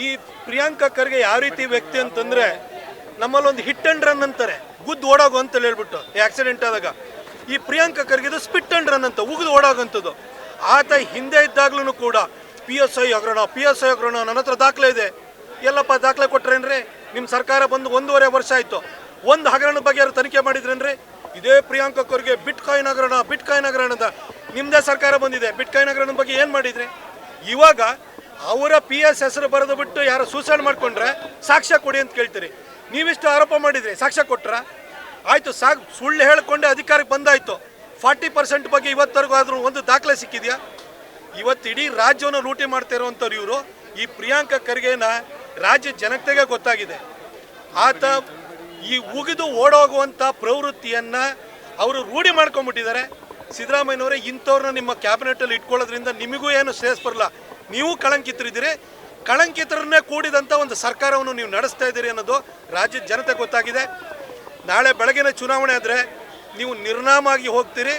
ಈ ಪ್ರಿಯಾಂಕಾ ಖರ್ಗೆ ಯಾವ ರೀತಿ ವ್ಯಕ್ತಿ ಅಂತಂದರೆ ನಮ್ಮಲ್ಲೊಂದು ಹಿಟ್ ಆ್ಯಂಡ್ ರನ್ ಅಂತಾರೆ, ಗುದ್ದು ಓಡೋಗು ಅಂತ ಹೇಳ್ಬಿಟ್ಟು ಆಕ್ಸಿಡೆಂಟ್ ಆದಾಗ. ಈ ಪ್ರಿಯಾಂಕಾ ಖರ್ಗೆದು ಸ್ಪಿಟ್ ಆ್ಯಂಡ್ ರನ್ ಅಂತ ಉಗಿದು ಓಡೋಗಂಥದ್ದು. ಆತ ಹಿಂದೆ ಇದ್ದಾಗ್ಲೂ ಕೂಡ PSI ಆಗೋಣ ನನ್ನ ಹತ್ರ ದಾಖಲೆ ಇದೆ. ಎಲ್ಲಪ್ಪ ದಾಖಲೆ ಕೊಟ್ರೇನ್ರಿ? ನಿಮ್ಮ ಸರ್ಕಾರ ಬಂದು 1.5 ವರ್ಷ ಆಯಿತು. ಒಂದು ಹಗರಣದ ಬಗ್ಗೆ ಯಾರು ತನಿಖೆ ಮಾಡಿದ್ರೇನ್ರಿ? ಇದೇ ಪ್ರಿಯಾಂಕಾ ಖರ್ಗೆ ಬಿಟ್ಕಾಯಿನ್ ಹಗರಣ ಅಂತ ನಿಮ್ಮದೇ ಸರ್ಕಾರ ಬಂದಿದೆ. ಬಿಟ್ಕಾಯಿನ್ ಹಗರಣದ ಬಗ್ಗೆ ಏನು ಮಾಡಿದ್ರಿ? ಇವಾಗ ಅವರ PS ಹೆಸರು ಬರೆದು ಬಿಟ್ಟು ಯಾರು ಸೂಸೈಡ್ ಮಾಡಿಕೊಂಡ್ರೆ ಸಾಕ್ಷ್ಯ ಕೊಡಿ ಅಂತ ಕೇಳ್ತೀರಿ. ನೀವಿಷ್ಟು ಆರೋಪ ಮಾಡಿದ್ರಿ, ಸಾಕ್ಷ್ಯ ಕೊಟ್ರ? ಆಯಿತು, ಸುಳ್ಳು ಹೇಳಿಕೊಂಡೆ ಅಧಿಕಾರಕ್ಕೆ ಬಂದಾಯಿತು. 40% ಬಗ್ಗೆ ಇವತ್ತರೆಗೂ ಆದರೂ ಒಂದು ದಾಖಲೆ ಸಿಕ್ಕಿದೆಯಾ? ಇವತ್ತು ಇಡೀ ರಾಜ್ಯವನ್ನು ಲೂಟಿ ಮಾಡ್ತಾ ಇರುವಂಥವ್ರು ಇವರು. ಈ ಪ್ರಿಯಾಂಕಾ ಖರ್ಗೆನ ರಾಜ್ಯ ಜನತೆಗೆ ಗೊತ್ತಾಗಿದೆ. ಆತ ಈ ಉಗಿದು ಓಡೋಗುವಂಥ ಪ್ರವೃತ್ತಿಯನ್ನು ಅವರು ರೂಢಿ ಮಾಡ್ಕೊಂಡ್ಬಿಟ್ಟಿದ್ದಾರೆ. ಸಿದ್ದರಾಮಯ್ಯನವರೇ, ಇಂಥವ್ರನ್ನ ನಿಮ್ಮ ಕ್ಯಾಬಿನೆಟಲ್ಲಿ ಇಟ್ಕೊಳ್ಳೋದ್ರಿಂದ ನಿಮಗೂ ಏನು ಶ್ರೇಯಸ್ ಬರಲ್ಲ. ನೀವು ಕಳಂಕಿತರಿದ್ದೀರಿ. ಕಳಂಕಿತರನ್ನೇ ಕೂಡಿದಂಥ ಒಂದು ಸರ್ಕಾರವನ್ನು ನೀವು ನಡೆಸ್ತಾ ಇದ್ದೀರಿ ಅನ್ನೋದು ರಾಜ್ಯದ ಜನತೆ ಗೊತ್ತಾಗಿದೆ. ನಾಳೆ ಬೆಳಗಿನ ಚುನಾವಣೆ ಆದರೆ ನೀವು ನಿರ್ನಾಮ ಆಗಿ ಹೋಗ್ತೀರಿ.